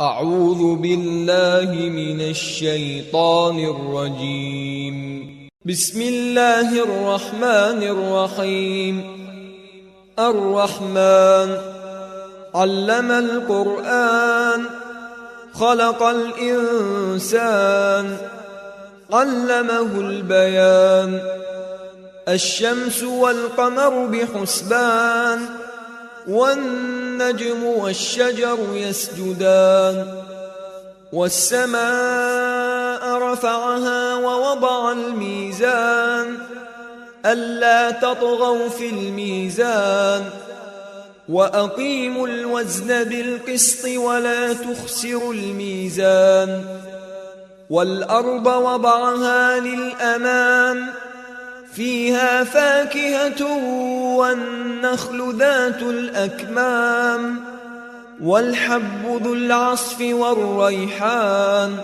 أعوذ بالله من الشيطان الرجيم. بسم الله الرحمن الرحيم. الرحمن علم القرآن خلق الإنسان علمه البيان. الشمس والقمر بحسبان والنجم والشجر يسجدان. والسماء رفعها ووضع الميزان ألا تطغوا في الميزان وأقيموا الوزن بالقسط ولا تخسروا الميزان. والأرض وضعها للأنام فيها فاكهة والنخل ذات الأكمام والحب ذو العصف والريحان